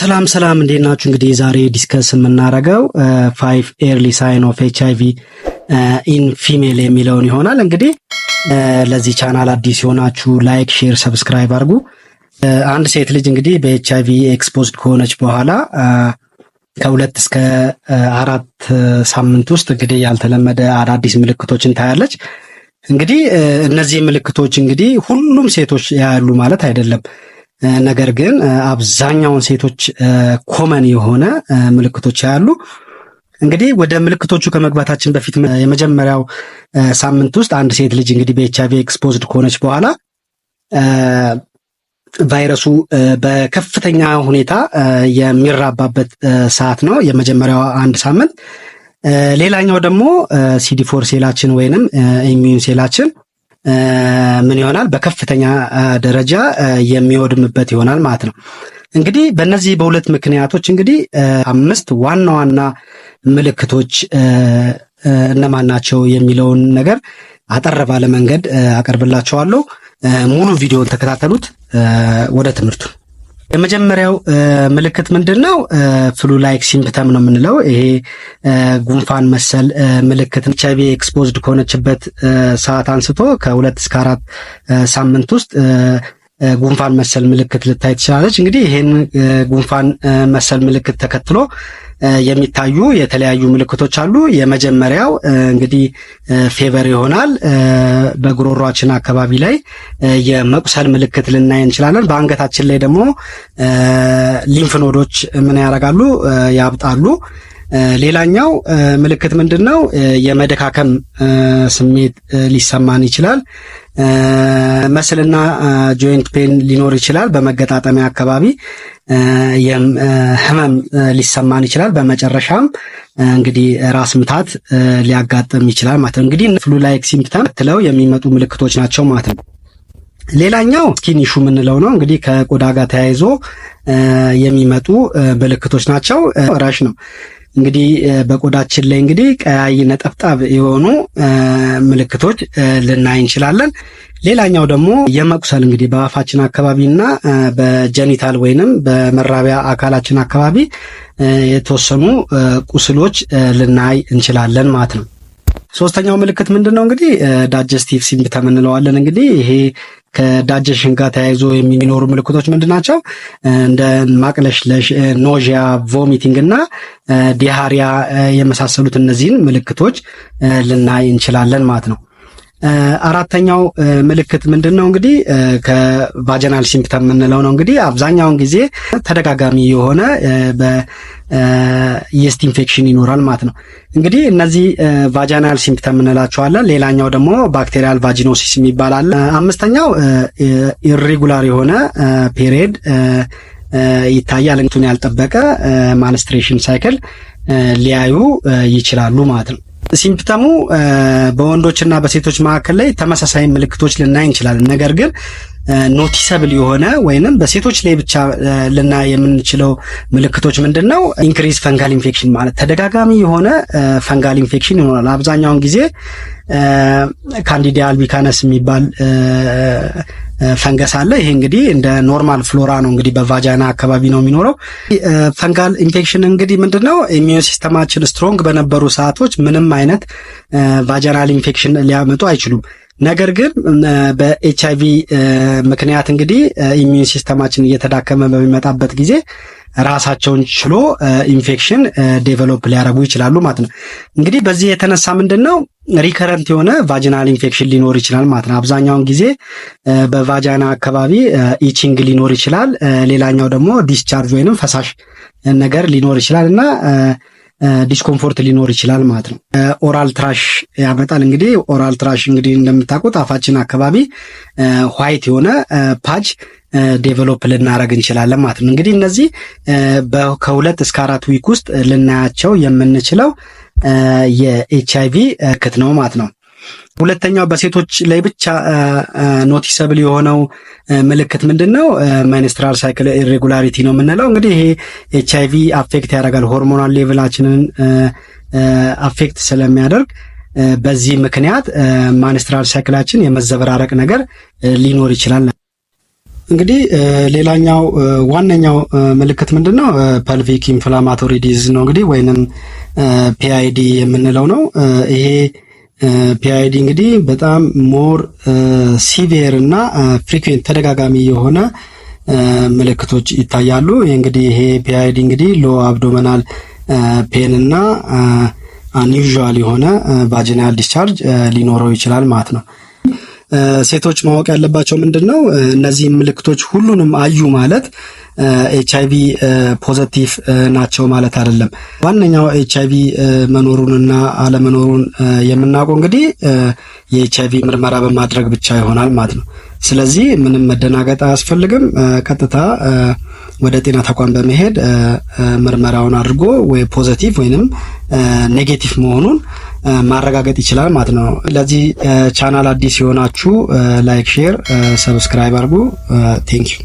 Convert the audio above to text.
ሰላም እንዴት ናችሁ? እንግዲህ ዛሬ ዲስከስ የምናደርገው 5 ኤርሊ ሳይን ኦፍ ኤችአይቪ ኢን ፊሜል የሚለውን ይሆናል። እንግዲህ ለዚህ ቻናል አዲስ የሆናችሁ ላይክ፣ ሼር፣ ሰብስክራይብ አድርጉ። አንድ ሴት ልጅ እንግዲህ በኤችአይቪ ኤክስፖዝድ ከሆነች በኋላ ከ2 እስከ 4 ሳምንት ውስጥ እንግዲህ ያልተለመደ አዳዲስ ምልክቶችን ታያለች። እንግዲህ እነዚህ ምልክቶች እንግዲህ ሁሉም ሴቶች ያሉ ማለት አይደለም። ነገር ግን አብዛኛውን ሴቶች ኮመን የሆነ ምልክቶች ያሉ። እንግዲህ ወደ ምልክቶቹ ከመግባታችን በፊት የመጀመሪያው ሳምንት ውስጥ አንድ ሴት ልጅ እንግዲህ በኤችአይቪ ኤክስፖዝድ ከሆነች በኋላ ቫይረሱ በከፍተኛ ሁኔታ የሚራባበት ሰዓት ነው የመጀመሪያው አንድ ሳምንት። ሌላኛው ደግሞ CD4 ሴላችን ወይንም ኢሚዩን ሴላችን ምን ይሆናል? በከፍተኛ ደረጃ የሚወድምበት ይሆናል ማለት ነው። እንግዲህ በእነዚህ በሁለት ምክንያቶች እንግዲህ 5 ዋና ዋና ምልክቶች እነማን ናቸው የሚለውን ነገር አጠር ባለ መንገድ አቀርብላችኋለሁ። ሙሉ ቪዲዮን ተከታተሉት። ወደ ትምህርቱ። የመጀመሪያው ምልክት ምንድነው? ፍሉ ላይክ ሲምፕተም ነው የምንለው። ይሄ ጉንፋን መሰል ምልክት ኤችአይቪ ኤክስፖዝድ ከሆነችበት ሰዓት አንስቶ ከ2 እስከ 4 ሳምንት ውስጥ ጉንፋን መሰል ምልክት ልታይ ትችላለች። እንግዲህ ይሄን ጉንፋን መሰል ምልክት ተከትሎ የሚታዩ የተለያዩ ምልክቶች አሉ። የመጀመሪያው እንግዲህ ፌቨር ይሆናል። በጉሮሯችን አካባቢ ላይ የመቁሰል ምልክት ልናይ እንችላለን። በአንገታችን ላይ ደግሞ ሊምፍ ኖዶች ምን ያደርጋሉ? ያብጣሉ። ሌላኛው ምልክት ምንድነው? የመደካከም ስሜት ሊሰማን ይችላል። መስልና ጆይንት ፔን ሊኖር ይችላል። በመገጣጠሚያ አካባቢ ህመም ሊሰማን ይችላል። በመጨረሻም እንግዲህ ራስ ምታት ሊያጋጥም ይችላል ማለት ነው። እንግዲህ ፍሉ ላይክ ሲምፕተም ተከትለው የሚመጡ ምልክቶች ናቸው ማለት ነው። ሌላኛው ስኪን ኢሹ የምንለው ነው። እንግዲህ ከቆዳ ጋር ተያይዞ የሚመጡ ምልክቶች ናቸው። ራሽ ነው እንግዲህ በቆዳችን ላይ እንግዲህ ቀያይ ነጠብጣብ የሆኑ ምልክቶች ልናይ እንችላለን። ሌላኛው ደግሞ የመቁሰል እንግዲህ በአፋችን አካባቢና በጀኒታል ወይንም በመራቢያ አካላችን አካባቢ የተወሰኑ ቁስሎች ልናይ እንችላለን ማለት ነው። ሶስተኛው ምልክት ምንድነው? እንግዲህ ዳይጀስቲቭ ሲምፕተም እንለዋለን። እንግዲህ ይሄ ከዳይጀሽን ጋር ተያይዞ የሚኖሩ ምልክቶች ምንድናቸው? እንደ ማቅለሽለሽ፣ ኖዥያ፣ ቮሚቲንግ እና ዲሃሪያ የመሳሰሉት እነዚህን ምልክቶች ልናይ እንችላለን ማለት ነው። አራተኛው ምልክት ምንድነው? እንግዲህ ከቫጂናል ሲምፕተም የምንለው ነው። እንግዲህ አብዛኛውን ጊዜ ተደጋጋሚ የሆነ የስት ኢንፌክሽን ይኖራል ማለት ነው። እንግዲህ እነዚህ ቫጂናል ሲምፕተም እንላቸዋለን። ሌላኛው ደግሞ ባክቴሪያል ቫጂኖሲስ የሚባል አለ። አምስተኛው ኢሬጉላር የሆነ ፔሪየድ ይታያል። እንቱን ያልጠበቀ ማንስትሬሽን ሳይክል ሊያዩ ይችላሉ ማለት ነው። ሲምፕተሙ በወንዶችና በሴቶች መካከል ላይ ተመሳሳይ ምልክቶች ልናይ እንችላለን። ነገር ግን ኖቲሰብል የሆነ ወይንም በሴቶች ላይ ብቻ ልናይ የምንችለው ምልክቶች ምንድነው? ኢንክሪዝ ፈንጋል ኢንፌክሽን ማለት ተደጋጋሚ የሆነ ፈንጋል ኢንፌክሽን ይኖራል። አብዛኛውን ጊዜ ካንዲዳ አልቢካነስ የሚባል ፈንገስ አለ። ይሄ እንግዲህ እንደ ኖርማል ፍሎራ ነው። እንግዲህ በቫጃና አካባቢ ነው የሚኖረው። ፈንጋል ኢንፌክሽን እንግዲህ ምንድነው? ኢሚዩን ሲስተማችን ስትሮንግ በነበሩ ሰዓቶች ምንም አይነት ቫጃናል ኢንፌክሽን ሊያመጡ አይችሉም። ነገር ግን በኤችአይቪ ምክንያት እንግዲህ ኢሚዩን ሲስተማችን እየተዳከመ በሚመጣበት ጊዜ ራሳቸውን ችሎ ኢንፌክሽን ዴቨሎፕ ሊያደርጉ ይችላሉ ማለት ነው። እንግዲህ በዚህ የተነሳ ምንድነው ሪከረንት የሆነ ቫጂናል ኢንፌክሽን ሊኖር ይችላል ማለት ነው። አብዛኛውን ጊዜ በቫጃና አካባቢ ኢቺንግ ሊኖር ይችላል። ሌላኛው ደግሞ ዲስቻርጅ ወይንም ፈሳሽ ነገር ሊኖር ይችላል እና ዲስኮምፎርት ሊኖር ይችላል ማለት ነው። ኦራል ትራሽ ያመጣል። እንግዲህ ኦራል ትራሽ እንግዲህ እንደምታውቁት አፋችን አካባቢ ዋይት የሆነ ፓች ዴቨሎፕ ልናደርግ እንችላለን ማለት ነው። እንግዲህ እነዚህ ከ2 እስከ 4 ዊክ ውስጥ ልናያቸው የምንችለው የኤችአይቪ ምልክት ነው ማለት ነው። ሁለተኛው በሴቶች ላይ ብቻ ኖቲሰብል የሆነው ምልክት ምንድነው? ሚኒስትራል ሳይክል ኢሬጉላሪቲ ነው የምንለው። እንግዲህ ይሄ ኤችአይቪ አፌክት ያደርጋል፣ ሆርሞናል ሌቭላችንን አፌክት ስለሚያደርግ በዚህ ምክንያት ሚኒስትራል ሳይክላችን የመዘበራረቅ ነገር ሊኖር ይችላል። እንግዲህ ሌላኛው ዋነኛው ምልክት ምንድነው? ፐልቪክ ኢንፍላማቶሪ ዲዚዝ ነው እንግዲህ ወይንም ፒአይዲ የምንለው ነው። ይሄ ፒአይዲ እንግዲህ በጣም ሞር ሲቪየር እና ፍሪኩዌንት ተደጋጋሚ የሆነ ምልክቶች ይታያሉ። እንግዲህ ይሄ ፒአይዲ እንግዲህ ሎ አብዶሚናል ፔን እና አንዩዥዋል የሆነ ቫጂናል ዲስቻርጅ ሊኖረው ይችላል ማለት ነው። ሴቶች ማወቅ ያለባቸው ምንድነው? እነዚህ ምልክቶች ሁሉንም አዩ ማለት ኤችአይቪ ፖዚቲቭ ናቸው ማለት አይደለም። ዋነኛው ኤችአይቪ መኖሩንና አለመኖሩን የምናውቀው እንግዲህ የኤችአይቪ ምርመራ በማድረግ ብቻ ይሆናል ማለት ነው። ስለዚህ ምንም መደናገጥ አያስፈልግም። ቀጥታ ወደ ጤና ተቋም በመሄድ ምርመራውን አድርጎ ወይ ፖዚቲቭ ወይንም ኔጌቲቭ መሆኑን ማረጋገጥ ይችላል ማለት ነው። ለዚህ ቻናል አዲስ የሆናችሁ ላይክ፣ ሼር፣ ሰብስክራይብ አድርጉ። ቴንክ ዩ